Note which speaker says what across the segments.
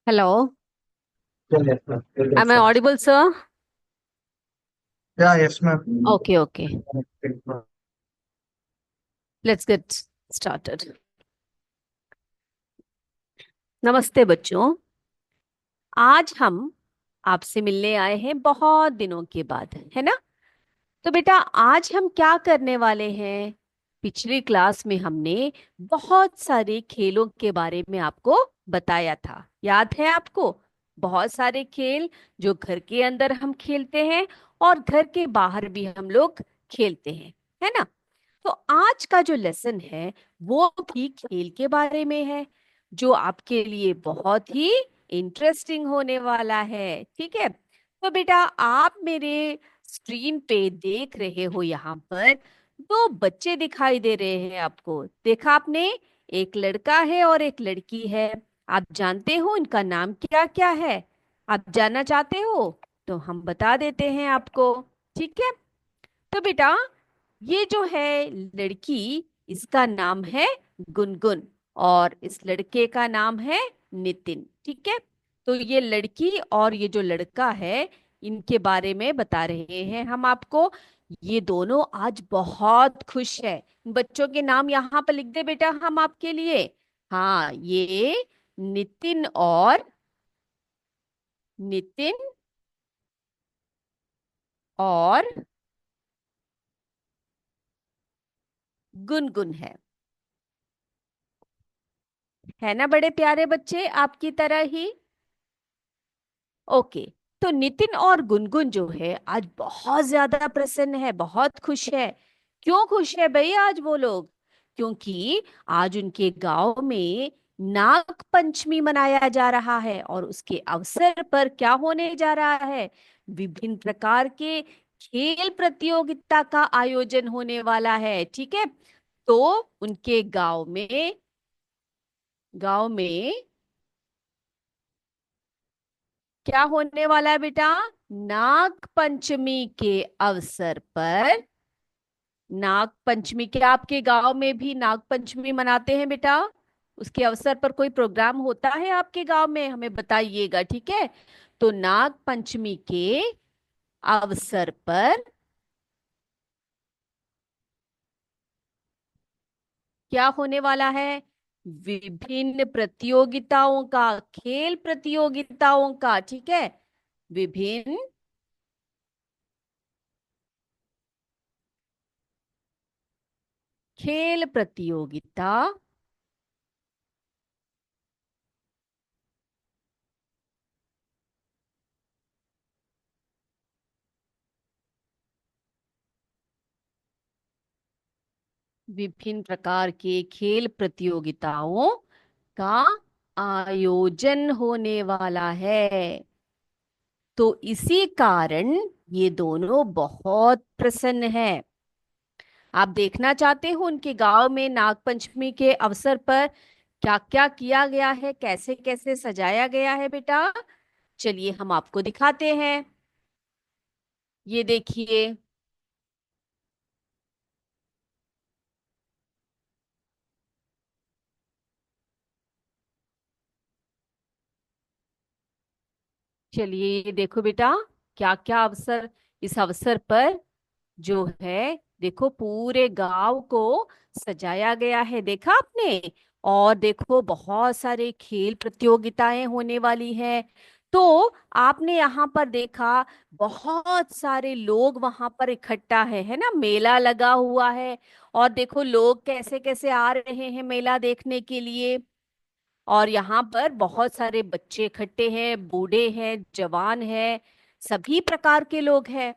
Speaker 1: Hello,
Speaker 2: Yes, ma'am.
Speaker 1: am I
Speaker 2: Yes,
Speaker 1: audible, sir?
Speaker 2: yeah, yes, ma'am.
Speaker 1: Okay, okay. Let's get started. नमस्ते बच्चों। आज हम आपसे मिलने आए हैं बहुत दिनों के बाद, है ना? तो बेटा, आज हम क्या करने वाले हैं? पिछली क्लास में हमने बहुत सारे खेलों के बारे में आपको बताया था, याद है आपको? बहुत सारे खेल जो घर के अंदर हम खेलते हैं और घर के बाहर भी हम लोग खेलते हैं, है ना? तो आज का जो लेसन है वो भी खेल के बारे में है, जो आपके लिए बहुत ही इंटरेस्टिंग होने वाला है। ठीक है? तो बेटा, आप मेरे स्क्रीन पे देख रहे हो, यहाँ पर दो बच्चे दिखाई दे रहे हैं आपको। देखा आपने? एक लड़का है और एक लड़की है। आप जानते हो इनका नाम क्या क्या है? आप जानना चाहते हो तो हम बता देते हैं आपको। ठीक है? तो बेटा, ये जो है लड़की, इसका नाम है गुनगुन और इस लड़के का नाम है नितिन। ठीक है? तो ये लड़की और ये जो लड़का है, इनके बारे में बता रहे हैं हम आपको। ये दोनों आज बहुत खुश है। बच्चों के नाम यहाँ पर लिख दे बेटा हम आपके लिए। हाँ, ये नितिन और नितिन और गुनगुन है ना? बड़े प्यारे बच्चे आपकी तरह ही। ओके। तो नितिन और गुनगुन जो है आज बहुत ज्यादा प्रसन्न है, बहुत खुश है। क्यों खुश है भाई आज वो लोग? क्योंकि आज उनके गांव में नाग पंचमी मनाया जा रहा है और उसके अवसर पर क्या होने जा रहा है? विभिन्न प्रकार के खेल प्रतियोगिता का आयोजन होने वाला है। ठीक है? तो उनके गांव में क्या होने वाला है बेटा? नाग पंचमी के अवसर पर, नाग पंचमी, क्या आपके गांव में भी नाग पंचमी मनाते हैं बेटा? उसके अवसर पर कोई प्रोग्राम होता है आपके गांव में? हमें बताइएगा, ठीक है? तो नाग पंचमी के अवसर पर क्या होने वाला है? विभिन्न प्रतियोगिताओं का, खेल प्रतियोगिताओं का, ठीक है, विभिन्न खेल प्रतियोगिता, विभिन्न प्रकार के खेल प्रतियोगिताओं का आयोजन होने वाला है। तो इसी कारण ये दोनों बहुत प्रसन्न हैं। आप देखना चाहते हो उनके गांव में नागपंचमी के अवसर पर क्या क्या किया गया है, कैसे कैसे सजाया गया है बेटा? चलिए हम आपको दिखाते हैं। ये देखिए। चलिए ये देखो बेटा, क्या क्या अवसर, इस अवसर पर जो है, देखो पूरे गांव को सजाया गया है, देखा आपने? और देखो बहुत सारे खेल प्रतियोगिताएं होने वाली है। तो आपने यहाँ पर देखा, बहुत सारे लोग वहां पर इकट्ठा है ना? मेला लगा हुआ है। और देखो लोग कैसे कैसे आ रहे हैं मेला देखने के लिए। और यहाँ पर बहुत सारे बच्चे इकट्ठे हैं, बूढ़े हैं, जवान हैं, सभी प्रकार के लोग हैं।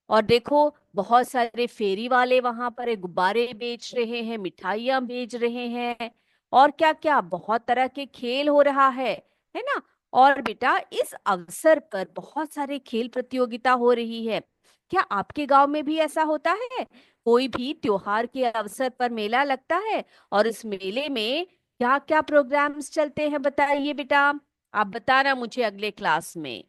Speaker 1: और देखो बहुत सारे फेरी वाले वहां पर ये गुब्बारे बेच रहे हैं, मिठाइयां बेच रहे हैं, और क्या क्या बहुत तरह के खेल हो रहा है ना? और बेटा, इस अवसर पर बहुत सारे खेल प्रतियोगिता हो रही है। क्या आपके गांव में भी ऐसा होता है? कोई भी त्योहार के अवसर पर मेला लगता है और इस मेले में क्या क्या प्रोग्राम्स चलते हैं, बताइए बेटा। आप बताना मुझे अगले क्लास में।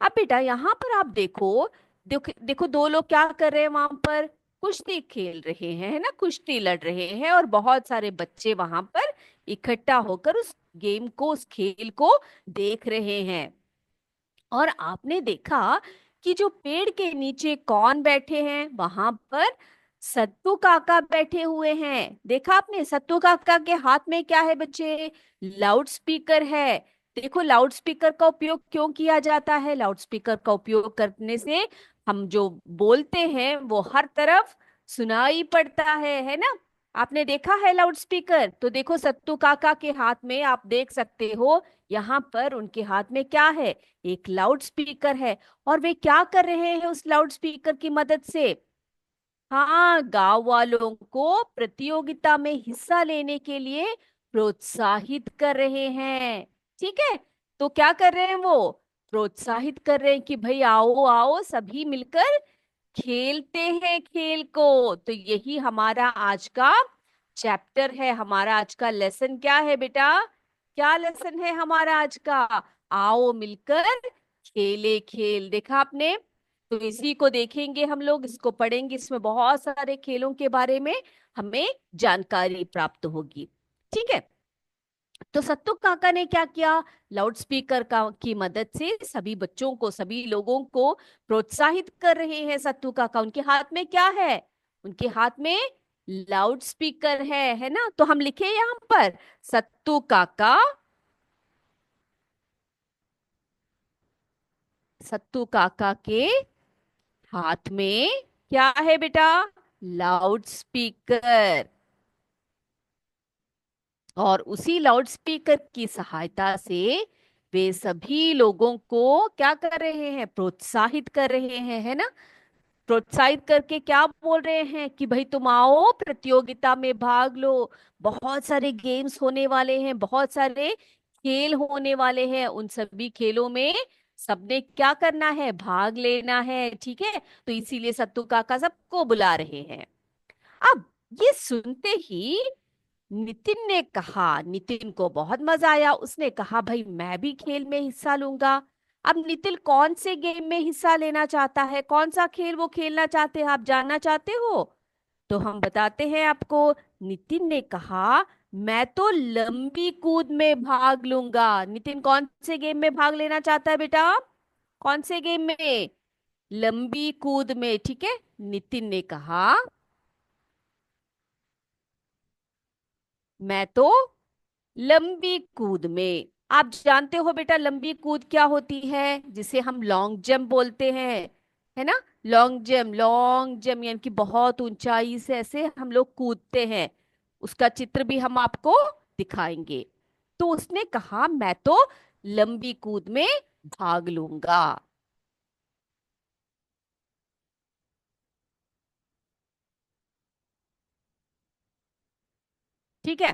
Speaker 1: अब बेटा यहाँ पर आप देखो, देखो देखो दो लोग क्या कर रहे हैं वहां पर। कुश्ती खेल रहे हैं, है ना, कुश्ती लड़ रहे हैं, और बहुत सारे बच्चे वहां पर इकट्ठा होकर उस गेम को, उस खेल को देख रहे हैं। और आपने देखा कि जो पेड़ के नीचे कौन बैठे हैं, वहां पर सत्तू काका बैठे हुए हैं। देखा आपने, सत्तू काका के हाथ में क्या है बच्चे? लाउड स्पीकर है। देखो, लाउड स्पीकर का उपयोग क्यों किया जाता है? लाउड स्पीकर का उपयोग करने से हम जो बोलते हैं वो हर तरफ सुनाई पड़ता है ना। आपने देखा है लाउड स्पीकर? तो देखो, सत्तू काका के हाथ में आप देख सकते हो, यहाँ पर उनके हाथ में क्या है? एक लाउड स्पीकर है। और वे क्या कर रहे हैं उस लाउड स्पीकर की मदद से? हाँ, गांव वालों को प्रतियोगिता में हिस्सा लेने के लिए प्रोत्साहित कर रहे हैं। ठीक है, तो क्या कर रहे हैं वो? प्रोत्साहित कर रहे हैं कि भाई आओ आओ, सभी मिलकर खेलते हैं खेल को। तो यही हमारा आज का चैप्टर है, हमारा आज का लेसन क्या है बेटा? क्या लेसन है हमारा आज का? आओ मिलकर खेले खेल। देखा आपने? तो इसी को देखेंगे हम लोग, इसको पढ़ेंगे, इसमें बहुत सारे खेलों के बारे में हमें जानकारी प्राप्त होगी। ठीक है, तो सत्तू काका ने क्या किया? लाउड स्पीकर का की मदद से सभी बच्चों को, सभी लोगों को प्रोत्साहित कर रहे हैं। सत्तू काका, उनके हाथ में क्या है? उनके हाथ में लाउड स्पीकर है ना। तो हम लिखे यहाँ पर, सत्तू काका, सत्तू काका के हाथ में क्या है बेटा? Loud speaker. और उसी लाउड स्पीकर की सहायता से वे सभी लोगों को क्या कर रहे हैं? प्रोत्साहित कर रहे हैं, है ना। प्रोत्साहित करके क्या बोल रहे हैं कि भाई तुम आओ, प्रतियोगिता में भाग लो। बहुत सारे गेम्स होने वाले हैं, बहुत सारे खेल होने वाले हैं। उन सभी खेलों में सबने क्या करना है? भाग लेना है। ठीक है, तो इसीलिए सत्तू काका सबको बुला रहे हैं। अब ये सुनते ही नितिन ने कहा, नितिन को बहुत मजा आया। उसने कहा भाई मैं भी खेल में हिस्सा लूंगा। अब नितिन कौन से गेम में हिस्सा लेना चाहता है? कौन सा खेल वो खेलना चाहते हैं, आप जानना चाहते हो? तो हम बताते हैं आपको। नितिन ने कहा मैं तो लंबी कूद में भाग लूंगा। नितिन कौन से गेम में भाग लेना चाहता है बेटा? कौन से गेम में? लंबी कूद में। ठीक है, नितिन ने कहा मैं तो लंबी कूद में। आप जानते हो बेटा लंबी कूद क्या होती है? जिसे हम लॉन्ग जंप बोलते हैं, है ना। लॉन्ग जंप, लॉन्ग जंप यानी कि बहुत ऊंचाई से ऐसे हम लोग कूदते हैं। उसका चित्र भी हम आपको दिखाएंगे। तो उसने कहा मैं तो लंबी कूद में भाग लूंगा। ठीक है,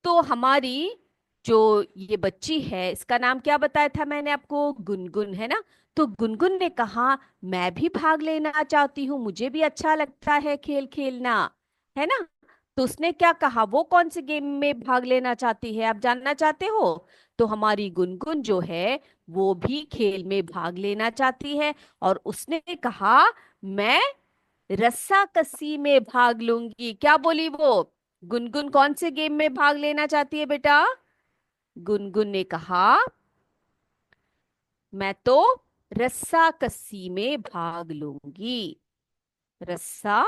Speaker 1: तो हमारी जो ये बच्ची है, इसका नाम क्या बताया था मैंने आपको? गुनगुन, है ना। तो गुनगुन ने कहा मैं भी भाग लेना चाहती हूँ, मुझे भी अच्छा लगता है खेल खेलना, है ना। तो उसने क्या कहा? वो कौन से गेम में भाग लेना चाहती है, आप जानना चाहते हो? तो हमारी गुनगुन जो है वो भी खेल में भाग लेना चाहती है। और उसने कहा मैं रस्सा कसी में भाग लूंगी। क्या बोली वो? गुनगुन कौन से गेम में भाग लेना चाहती है बेटा? गुनगुन ने कहा मैं तो रस्सा कसी में भाग लूंगी। रस्सा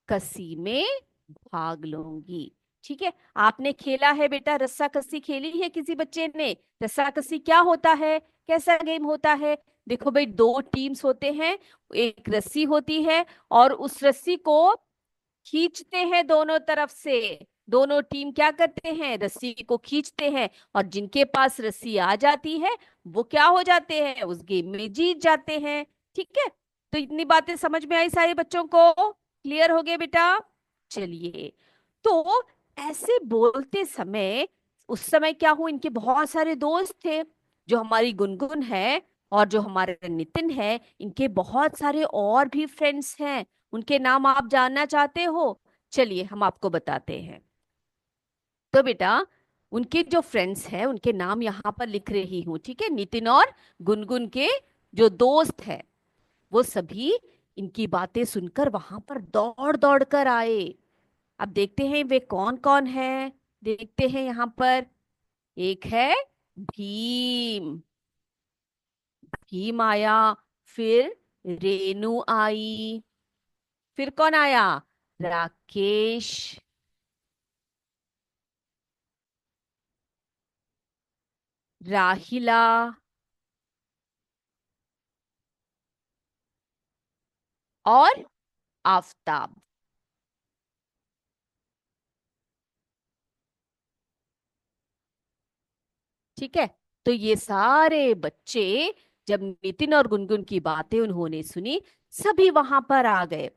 Speaker 1: कसी में भाग लूंगी। ठीक है, आपने खेला है बेटा? रस्सा कसी खेली है किसी बच्चे ने? रस्सा कसी क्या होता है, कैसा गेम होता है? देखो भाई, दो टीम्स होते हैं, एक रस्सी होती है, और उस रस्सी को खींचते हैं दोनों तरफ से। दोनों टीम क्या करते हैं? रस्सी को खींचते हैं, और जिनके पास रस्सी आ जाती है वो क्या हो जाते हैं? उस गेम में जीत जाते हैं। ठीक है, तो इतनी बातें समझ में आई सारे बच्चों को? क्लियर हो गए बेटा? चलिए, तो ऐसे बोलते समय उस समय क्या हुआ, इनके बहुत सारे दोस्त थे। जो हमारी गुनगुन है और जो हमारे नितिन है, इनके बहुत सारे और भी फ्रेंड्स हैं। उनके नाम आप जानना चाहते हो? चलिए हम आपको बताते हैं। तो बेटा, उनके जो फ्रेंड्स हैं उनके नाम यहाँ पर लिख रही हूँ। ठीक है, नितिन और गुनगुन के जो दोस्त है वो सभी इनकी बातें सुनकर वहां पर दौड़ दौड़ कर आए। अब देखते हैं वे कौन कौन है। देखते हैं यहाँ पर। एक है भीम। भीम आया। फिर रेनू आई। फिर कौन आया? राकेश। राहिला। और आफताब। ठीक है। तो ये सारे बच्चे, जब नितिन और गुनगुन की बातें उन्होंने सुनी, सभी वहां पर आ गए।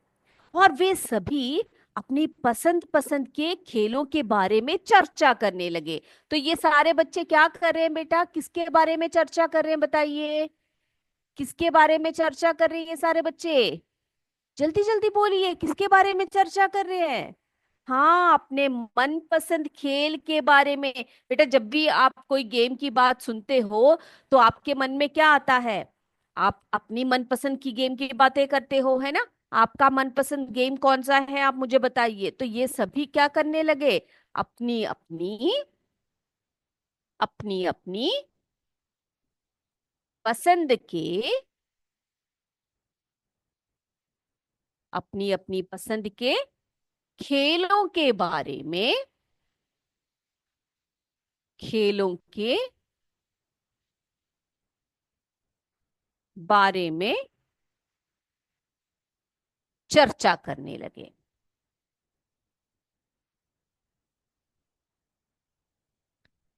Speaker 1: और वे सभी अपनी पसंद पसंद के खेलों के बारे में चर्चा करने लगे। तो ये सारे बच्चे क्या कर रहे हैं बेटा? किसके बारे में चर्चा कर रहे हैं बताइए? किसके बारे में चर्चा कर रहे हैं ये सारे बच्चे? जल्दी जल्दी बोलिए, किसके बारे में चर्चा कर रहे हैं? हाँ, अपने मनपसंद खेल के बारे में। बेटा, जब भी आप कोई गेम की बात सुनते हो तो आपके मन में क्या आता है? आप अपनी मनपसंद की गेम की बातें करते हो, है ना? आपका मनपसंद गेम कौन सा है, आप मुझे बताइए। तो ये सभी क्या करने लगे? अपनी अपनी अपनी अपनी पसंद के, अपनी अपनी पसंद के खेलों के बारे में, खेलों के बारे में चर्चा करने लगे।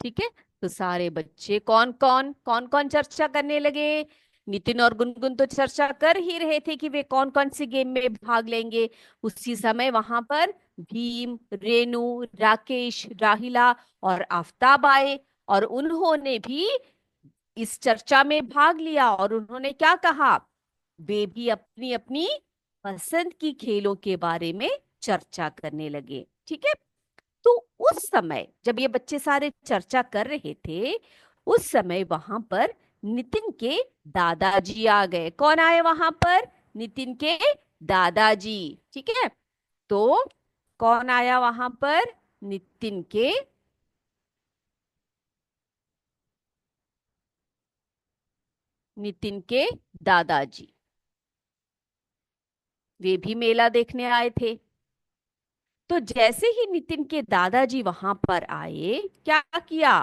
Speaker 1: ठीक है। तो सारे बच्चे कौन कौन चर्चा करने लगे? नितिन और गुनगुन तो चर्चा कर ही रहे थे कि वे कौन कौन सी गेम में भाग लेंगे। उसी समय वहां पर भीम, रेनू, राकेश, राहिला और आफताब आए। और उन्होंने भी इस चर्चा में भाग लिया। और उन्होंने क्या कहा? वे भी अपनी अपनी पसंद की खेलों के बारे में चर्चा करने लगे। ठीक है। तो उस समय जब ये बच्चे सारे चर्चा कर रहे थे, उस समय वहां पर नितिन के दादाजी आ गए। कौन आए वहां पर? नितिन के दादाजी। ठीक है। तो कौन आया वहां पर? नितिन के नितिन के दादाजी। वे भी मेला देखने आए थे। तो जैसे ही नितिन के दादाजी वहां पर आए, क्या किया?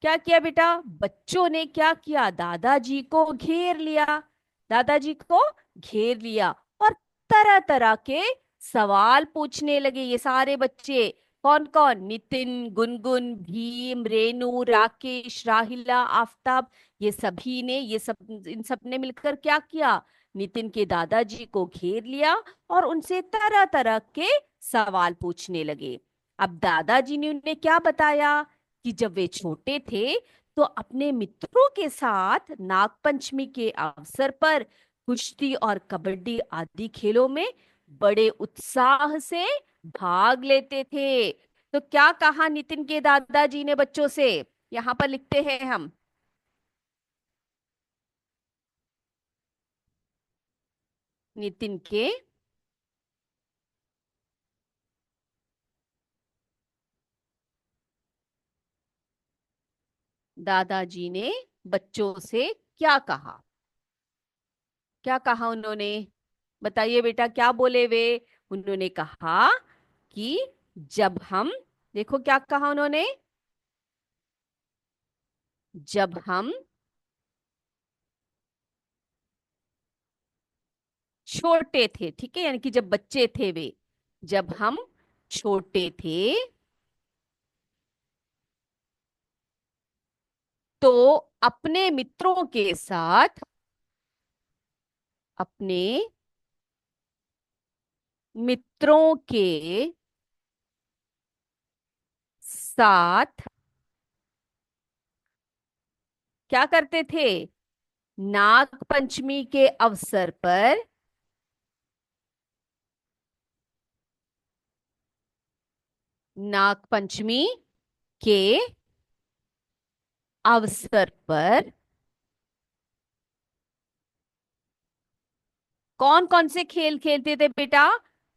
Speaker 1: क्या किया बेटा? बच्चों ने क्या किया? दादाजी को घेर लिया। दादाजी को घेर लिया। और तरह तरह के सवाल पूछने लगे ये सारे बच्चे। कौन कौन? नितिन, गुनगुन, भीम, रेनू, राकेश, राहिला, आफताब। ये सब इन सब ने मिलकर क्या किया? नितिन के दादाजी को घेर लिया और उनसे तरह तरह के सवाल पूछने लगे। अब दादाजी ने उन्हें क्या बताया कि जब वे छोटे थे तो अपने मित्रों के साथ नागपंचमी के अवसर पर कुश्ती और कबड्डी आदि खेलों में बड़े उत्साह से भाग लेते थे। तो क्या कहा नितिन के दादाजी ने बच्चों से? यहाँ पर लिखते हैं हम। नितिन के दादाजी ने बच्चों से क्या कहा? क्या कहा उन्होंने? बताइए बेटा, क्या बोले वे? उन्होंने कहा कि जब हम, देखो क्या कहा उन्होंने, जब हम छोटे थे। ठीक है, यानी कि जब बच्चे थे वे, जब हम छोटे थे तो अपने मित्रों के साथ, अपने मित्रों के साथ क्या करते थे? नाग पंचमी के अवसर पर, नाग पंचमी के अवसर पर कौन कौन से खेल खेलते थे बेटा?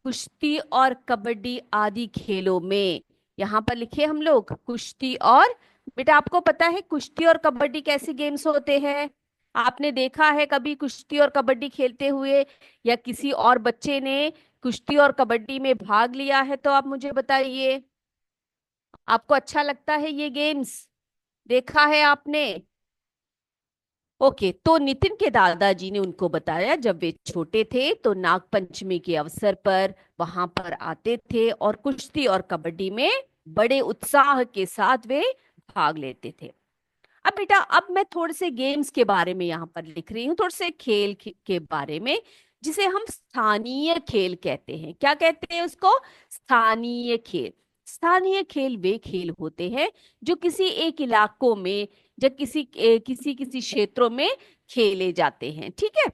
Speaker 1: कुश्ती और कबड्डी आदि खेलों में। यहाँ पर लिखे हम लोग कुश्ती और, बेटा आपको पता है कुश्ती और कबड्डी कैसे गेम्स होते हैं? आपने देखा है कभी कुश्ती और कबड्डी खेलते हुए, या किसी और बच्चे ने कुश्ती और कबड्डी में भाग लिया है? तो आप मुझे बताइए, आपको अच्छा लगता है ये गेम्स? देखा है आपने? ओके, तो नितिन के दादाजी ने उनको बताया जब वे छोटे थे तो नाग पंचमी के अवसर पर वहां पर आते थे और कुश्ती और कबड्डी में बड़े उत्साह के साथ वे भाग लेते थे। अब बेटा, अब मैं थोड़े से गेम्स के बारे में यहाँ पर लिख रही हूँ, थोड़े से खेल के बारे में, जिसे हम स्थानीय खेल कहते हैं। क्या कहते हैं उसको? स्थानीय खेल। स्थानीय खेल वे खेल होते हैं जो किसी एक इलाकों में, या किसी किसी क्षेत्रों में खेले जाते हैं। ठीक है,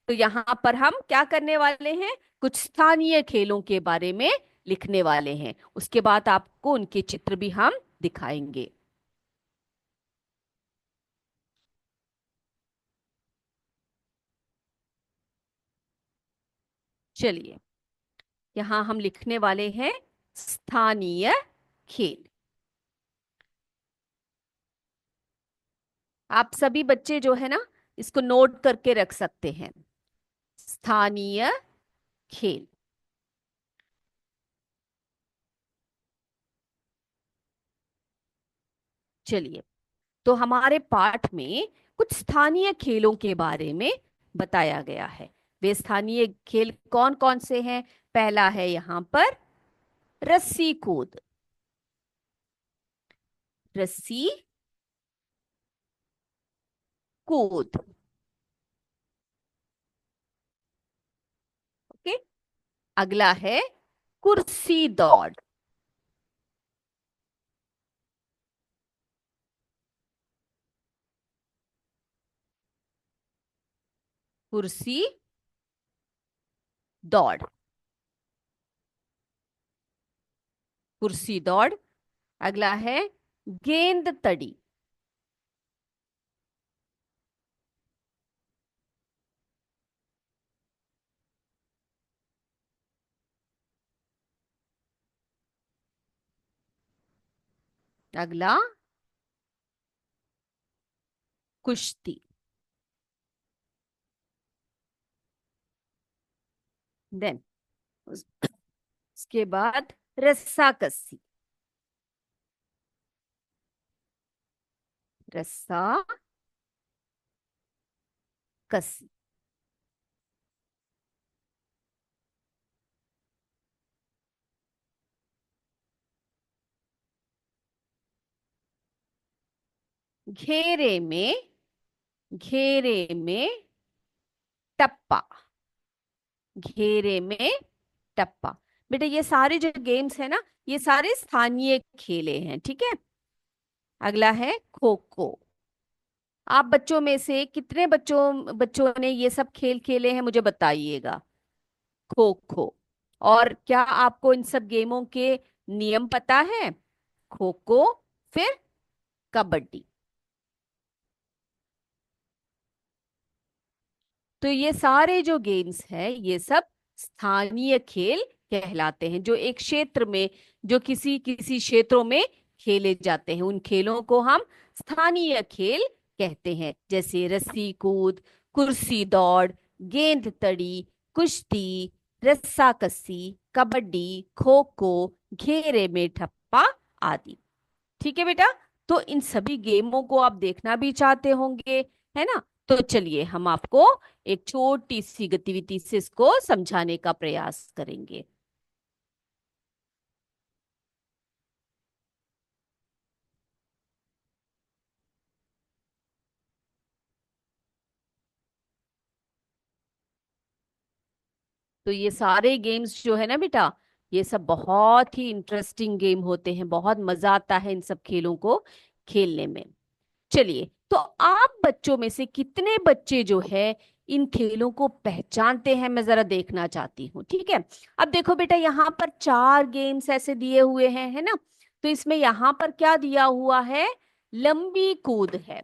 Speaker 1: तो यहाँ पर हम क्या करने वाले हैं? कुछ स्थानीय खेलों के बारे में लिखने वाले हैं। उसके बाद आपको उनके चित्र भी हम दिखाएंगे। चलिए, यहाँ हम लिखने वाले हैं स्थानीय खेल। आप सभी बच्चे जो है ना, इसको नोट करके रख सकते हैं। स्थानीय खेल। चलिए, तो हमारे पाठ में कुछ स्थानीय खेलों के बारे में बताया गया है। वे स्थानीय खेल कौन कौन से हैं? पहला है यहाँ पर रस्सी कूद। रस्सी कूद। ओके। अगला है कुर्सी दौड़। कुर्सी दौड़। कुर्सी दौड़। अगला है गेंद तड़ी। अगला कुश्ती। देन उसके बाद रस्सा कस्सी। रस्सा कस्सी। घेरे में। घेरे में टप्पा। घेरे में टप्पा। बेटा ये सारे जो गेम्स है ना, ये सारे स्थानीय खेले हैं। ठीक है। अगला है खो खो। आप बच्चों में से कितने बच्चों बच्चों ने ये सब खेल खेले हैं, मुझे बताइएगा। खो खो। और क्या आपको इन सब गेमों के नियम पता है? खो खो, फिर कबड्डी। तो ये सारे जो गेम्स हैं ये सब स्थानीय खेल कहलाते हैं, जो एक क्षेत्र में, जो किसी किसी क्षेत्रों में खेले जाते हैं। उन खेलों को हम स्थानीय खेल कहते हैं, जैसे रस्सी कूद, कुर्सी दौड़, गेंद तड़ी, कुश्ती, रस्साकसी, कबड्डी, खो खो, घेरे में ठप्पा आदि। ठीक है बेटा, तो इन सभी गेमों को आप देखना भी चाहते होंगे, है ना? तो चलिए हम आपको एक छोटी सी गतिविधि से इसको समझाने का प्रयास करेंगे। तो ये सारे गेम्स जो है ना बेटा, ये सब बहुत ही इंटरेस्टिंग गेम होते हैं, बहुत मजा आता है इन सब खेलों को खेलने में। चलिए, तो आप बच्चों में से कितने बच्चे जो है इन खेलों को पहचानते हैं, मैं जरा देखना चाहती हूँ। ठीक है। अब देखो बेटा, यहाँ पर चार गेम्स ऐसे दिए हुए हैं, है ना? तो इसमें यहाँ पर क्या दिया हुआ है? लंबी कूद है।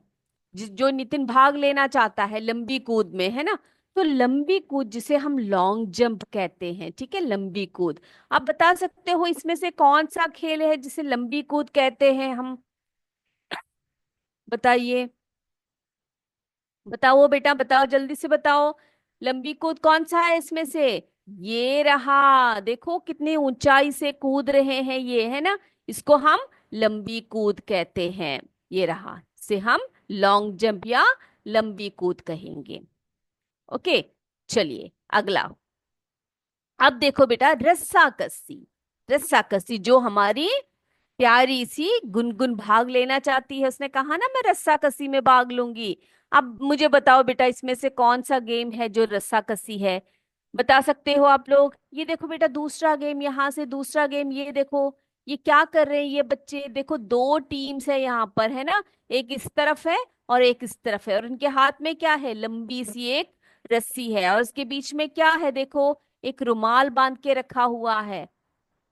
Speaker 1: जो नितिन भाग लेना चाहता है लंबी कूद में, है ना? तो लंबी कूद जिसे हम लॉन्ग जंप कहते हैं, ठीक है, लंबी कूद। आप बता सकते हो इसमें से कौन सा खेल है जिसे लंबी कूद कहते हैं हम? बताइए, बताओ बेटा, बताओ, जल्दी से बताओ। लंबी कूद कौन सा है इसमें से? ये रहा, देखो कितनी ऊंचाई से कूद रहे हैं ये, है ना। इसको हम लंबी कूद कहते हैं। ये रहा, से हम लॉन्ग जंप या लंबी कूद कहेंगे। ओके, चलिए अगला। अब देखो बेटा, रस्साकसी। रस्साकसी जो हमारी प्यारी सी गुनगुन भाग लेना चाहती है, उसने कहा ना मैं रस्साकसी में भाग लूंगी। अब मुझे बताओ बेटा, इसमें से कौन सा गेम है जो रस्साकसी है? बता सकते हो आप लोग? ये देखो बेटा, दूसरा गेम, यहाँ से दूसरा गेम, ये देखो। ये क्या कर रहे हैं ये बच्चे? देखो दो टीम्स है यहाँ पर, है ना। एक इस तरफ है और एक इस तरफ है, और उनके हाथ में क्या है? लंबी सी एक रस्सी है, और उसके बीच में क्या है? देखो, एक रुमाल बांध के रखा हुआ है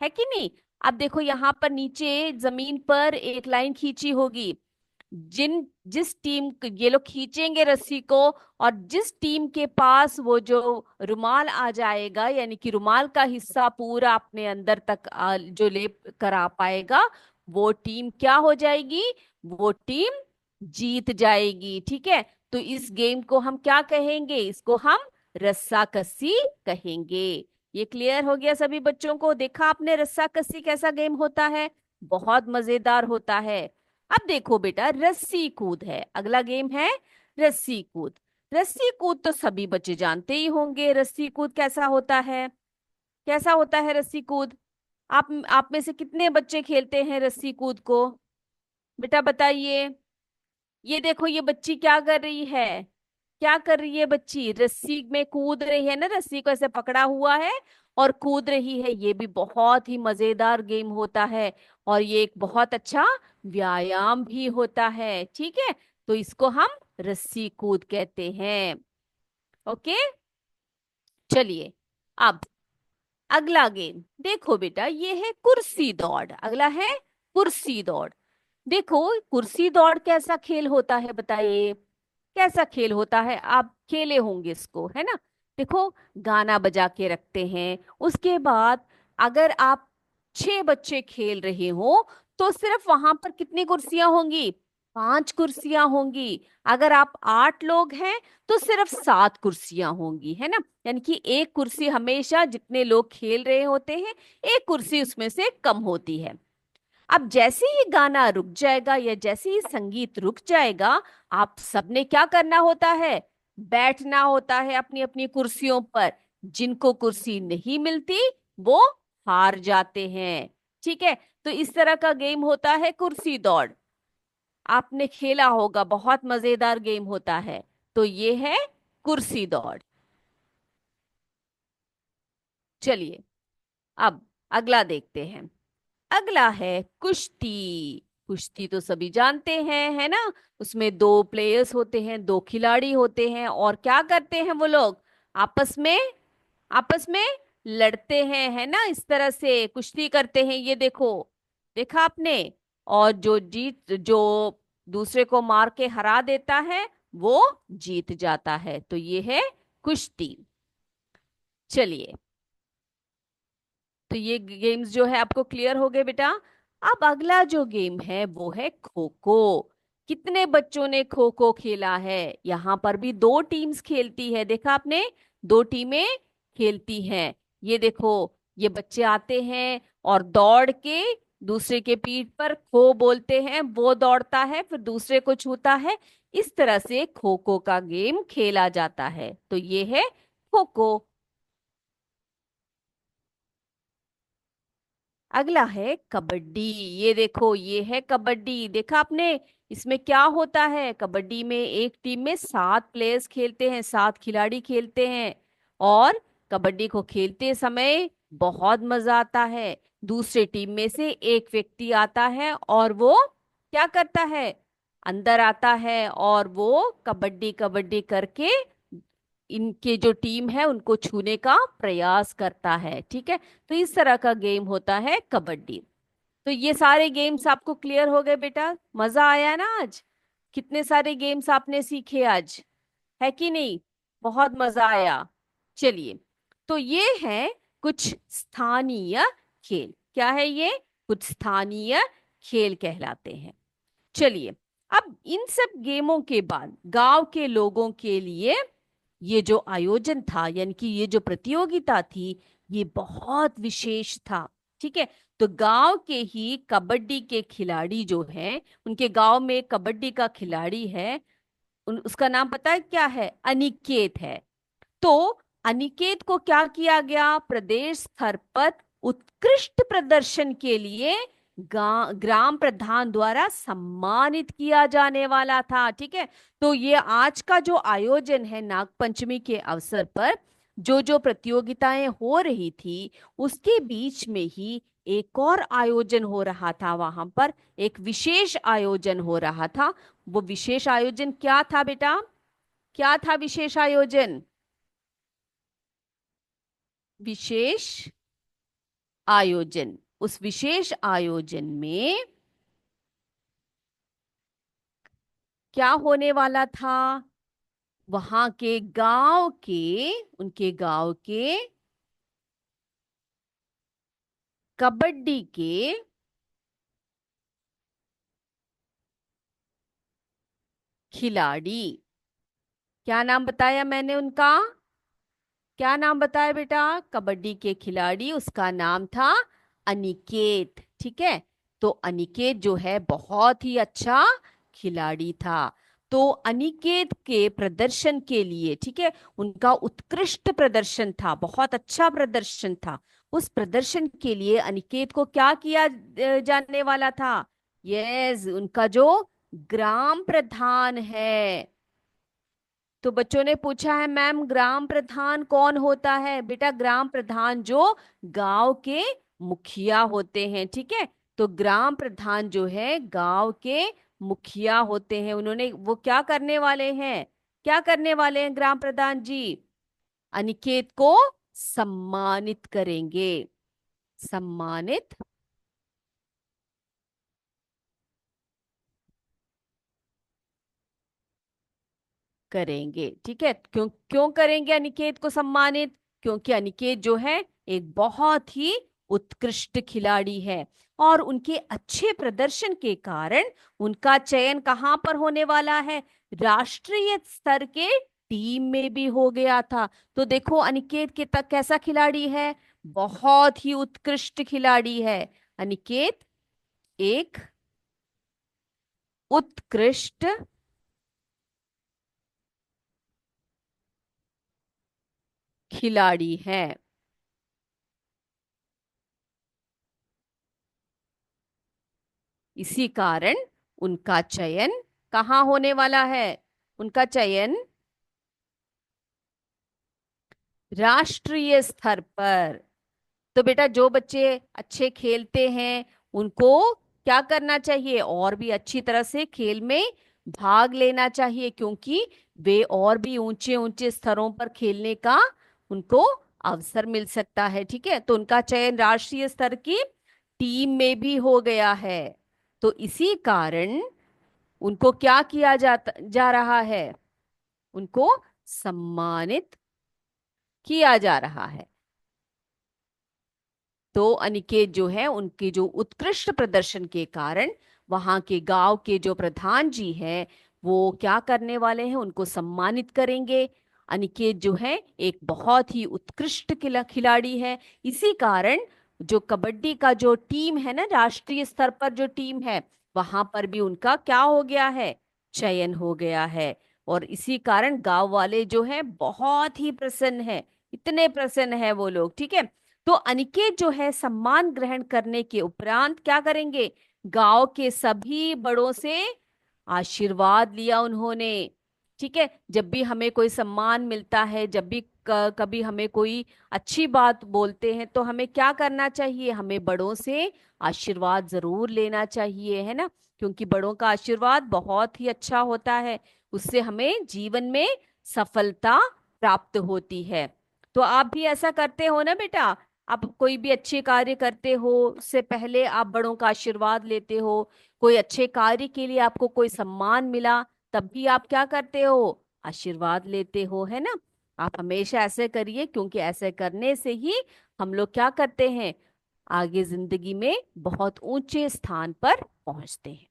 Speaker 1: कि नहीं? अब देखो यहाँ पर नीचे जमीन पर एक लाइन खींची होगी। जिस टीम ये लोग खींचेंगे रस्सी को, और जिस टीम के पास वो जो रुमाल आ जाएगा, यानी कि रुमाल का हिस्सा पूरा अपने अंदर तक जो ले कर आ पाएगा, वो टीम क्या हो जाएगी? वो टीम जीत जाएगी, ठीक है। तो इस गेम को हम क्या कहेंगे? इसको हम रस्साकसी कहेंगे। ये क्लियर हो गया सभी बच्चों को? देखा आपने रस्साकसी कैसा गेम होता है? बहुत मजेदार होता है। अब देखो बेटा, रस्सी कूद है, अगला गेम है रस्सी कूद। रस्सी कूद तो सभी बच्चे जानते ही होंगे। रस्सी कूद कैसा होता है? कैसा होता है रस्सी कूद? आप में से कितने बच्चे खेलते हैं रस्सी कूद को? बेटा बताइए। ये देखो, ये बच्ची क्या कर रही है? क्या कर रही है बच्ची? रस्सी में कूद रही है ना, रस्सी को ऐसे पकड़ा हुआ है और कूद रही है। ये भी बहुत ही मजेदार गेम होता है, और ये एक बहुत अच्छा व्यायाम भी होता है, ठीक है। तो इसको हम रस्सी कूद कहते हैं। ओके, चलिए अब अगला गेम देखो बेटा, ये है कुर्सी दौड़। अगला है कुर्सी दौड़। देखो, कुर्सी दौड़ कैसा खेल होता है बताइए? कैसा खेल होता है? आप खेले होंगे इसको, है ना। देखो, गाना बजा के रखते हैं, उसके बाद अगर आप 6 बच्चे खेल रहे हो तो सिर्फ वहां पर कितनी कुर्सियां होंगी? 5 कुर्सियां होंगी। अगर आप 8 लोग हैं तो सिर्फ 7 कुर्सियां होंगी, है ना। यानी कि एक कुर्सी हमेशा, जितने लोग खेल रहे होते हैं, एक कुर्सी उसमें से कम होती है। अब जैसे ही गाना रुक जाएगा या जैसे ही संगीत रुक जाएगा, आप सबने क्या करना होता है? बैठना होता है अपनी अपनी कुर्सियों पर। जिनको कुर्सी नहीं मिलती वो हार जाते हैं, ठीक है। तो इस तरह का गेम होता है कुर्सी दौड़। आपने खेला होगा, बहुत मजेदार गेम होता है। तो ये है कुर्सी दौड़। चलिए अब अगला देखते हैं। अगला है कुश्ती। कुश्ती तो सभी जानते हैं, है ना। उसमें 2 प्लेयर्स होते हैं, 2 खिलाड़ी होते हैं, और क्या करते हैं वो लोग? आपस में लड़ते हैं, है ना। इस तरह से कुश्ती करते हैं, ये देखो, देखा आपने। और जो दूसरे को मार के हरा देता है वो जीत जाता है। तो ये है कुश्ती। चलिए, तो ये गेम्स जो है आपको क्लियर हो गए बेटा। अब अगला जो गेम है वो है खो खो। कितने बच्चों ने खो खो खेला है? यहाँ पर भी 2 टीम्स खेलती है, देखा आपने, 2 टीमें खेलती हैं। ये देखो, ये बच्चे आते हैं और दौड़ के दूसरे के पीठ पर खो बोलते हैं, वो दौड़ता है फिर दूसरे को छूता है। इस तरह से खो खो का गेम खेला जाता है। तो ये है खो खो। अगला है कबड्डी। ये देखो, ये है कबड्डी, देखा आपने। इसमें क्या होता है? कबड्डी में एक टीम में 7 प्लेयर्स खेलते हैं, 7 खिलाड़ी खेलते हैं। और कबड्डी को खेलते समय बहुत मजा आता है। दूसरे टीम में से एक व्यक्ति आता है और वो क्या करता है? अंदर आता है और वो कबड्डी कबड्डी करके इनके जो टीम है उनको छूने का प्रयास करता है, ठीक है। तो इस तरह का गेम होता है कबड्डी। तो ये सारे गेम्स आपको क्लियर हो गए बेटा? मजा आया ना आज? कितने सारे गेम्स आपने सीखे आज, है कि नहीं? बहुत मजा आया। चलिए, तो ये है कुछ स्थानीय खेल। क्या है ये? कुछ स्थानीय खेल कहलाते हैं। चलिए, अब इन सब गेमों के बाद गांव के लोगों के लिए ये जो आयोजन था, यानी कि ये जो प्रतियोगिता थी, ये बहुत विशेष था। ठीक है। तो गांव के ही कबड्डी के खिलाड़ी जो हैं, उनके गांव में एक कबड्डी का खिलाड़ी है, उसका नाम पता है क्या है? अनिकेत है। तो अनिकेत को क्या किया गया? प्रदेश स्तर पर उत्कृष्ट प्रदर्शन के लिए ग्राम प्रधान द्वारा सम्मानित किया जाने वाला था। ठीक है। तो ये आज का जो आयोजन है, नागपंचमी के अवसर पर जो जो प्रतियोगिताएं हो रही थी, उसके बीच में ही एक और आयोजन हो रहा था। वहां पर एक विशेष आयोजन हो रहा था। वो विशेष आयोजन क्या था बेटा? क्या था विशेष आयोजन? विशेष आयोजन, उस विशेष आयोजन में क्या होने वाला था? वहां के गांव के, उनके गांव के कबड्डी के खिलाड़ी, क्या नाम बताया मैंने उनका? क्या नाम बताया बेटा? कबड्डी के खिलाड़ी, उसका नाम था अनिकेत। ठीक है। तो अनिकेत जो है बहुत ही अच्छा खिलाड़ी था। तो अनिकेत के प्रदर्शन के लिए, ठीक है, उनका उत्कृष्ट प्रदर्शन था, बहुत अच्छा प्रदर्शन था। उस प्रदर्शन के लिए अनिकेत को क्या किया जाने वाला था? यस, उनका जो ग्राम प्रधान है। तो बच्चों ने पूछा है, मैम ग्राम प्रधान कौन होता है? बेटा, ग्राम प्रधान जो गांव के मुखिया होते हैं। ठीक है। तो ग्राम प्रधान जो है गांव के मुखिया होते हैं। उन्होंने वो क्या करने वाले हैं? क्या करने वाले हैं ग्राम प्रधान जी? अनिकेत को सम्मानित करेंगे। सम्मानित करेंगे। ठीक है। क्यों क्यों करेंगे अनिकेत को सम्मानित? क्योंकि अनिकेत जो है एक बहुत ही उत्कृष्ट खिलाड़ी है, और उनके अच्छे प्रदर्शन के कारण उनका चयन कहाँ पर होने वाला है? राष्ट्रीय स्तर के टीम में भी हो गया था। तो देखो अनिकेत के तक कैसा खिलाड़ी है? बहुत ही उत्कृष्ट खिलाड़ी है। अनिकेत एक उत्कृष्ट खिलाड़ी है। इसी कारण उनका चयन कहाँ होने वाला है? उनका चयन राष्ट्रीय स्तर पर। तो बेटा, जो बच्चे अच्छे खेलते हैं उनको क्या करना चाहिए? और भी अच्छी तरह से खेल में भाग लेना चाहिए, क्योंकि वे और भी ऊंचे ऊंचे स्तरों पर खेलने का उनको अवसर मिल सकता है। ठीक है। तो उनका चयन राष्ट्रीय स्तर की टीम में भी हो गया है। तो इसी कारण उनको क्या किया जा रहा है? उनको सम्मानित किया जा रहा है। तो अनिकेत जो है, उनके जो उत्कृष्ट प्रदर्शन के कारण वहां के गांव के जो प्रधान जी हैं, वो क्या करने वाले हैं? उनको सम्मानित करेंगे। अनिकेत जो है एक बहुत ही उत्कृष्ट खिलाड़ी है। इसी कारण जो कबड्डी का जो टीम है ना, राष्ट्रीय स्तर पर जो टीम है, वहां पर भी उनका क्या हो गया है? चयन हो गया है। और इसी कारण गांव वाले जो हैं बहुत ही प्रसन्न है, इतने प्रसन्न है वो लोग। ठीक है। तो अनिकेत जो है सम्मान ग्रहण करने के उपरांत क्या करेंगे? गांव के सभी बड़ों से आशीर्वाद लिया उन्होंने। ठीक है। जब भी हमें कोई सम्मान मिलता है, जब भी कभी हमें कोई अच्छी बात बोलते हैं, तो हमें क्या करना चाहिए? हमें बड़ों से आशीर्वाद जरूर लेना चाहिए, है ना? क्योंकि बड़ों का आशीर्वाद बहुत ही अच्छा होता है। उससे हमें जीवन में सफलता प्राप्त होती है। तो आप भी ऐसा करते हो ना बेटा? आप कोई भी अच्छे कार्य करते हो, उससे पहले आप बड़ों का आशीर्वाद लेते हो। कोई अच्छे कार्य के लिए आपको कोई सम्मान मिला, तब भी आप क्या करते हो? आशीर्वाद लेते हो, है ना? आप हमेशा ऐसे करिए, क्योंकि ऐसे करने से ही हम लोग क्या करते हैं, आगे जिंदगी में बहुत ऊंचे स्थान पर पहुंचते हैं।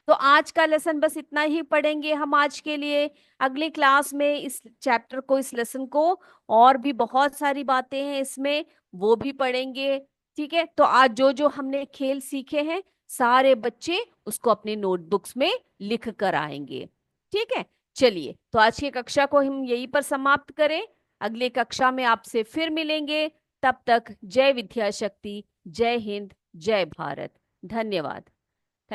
Speaker 1: तो आज का लेसन बस इतना ही पढ़ेंगे हम आज के लिए। अगली क्लास में इस चैप्टर को, इस लेसन को, और भी बहुत सारी बातें हैं इसमें, वो भी पढ़ेंगे। ठीक है, तो आज जो जो हमने खेल सीखे हैं, सारे बच्चे उसको अपने नोटबुक्स में लिख कर आएंगे। ठीक है, चलिए तो आज की कक्षा को हम यहीं पर समाप्त करें। अगली कक्षा में आपसे फिर मिलेंगे। तब तक जय विद्या शक्ति, जय हिंद, जय भारत। धन्यवाद।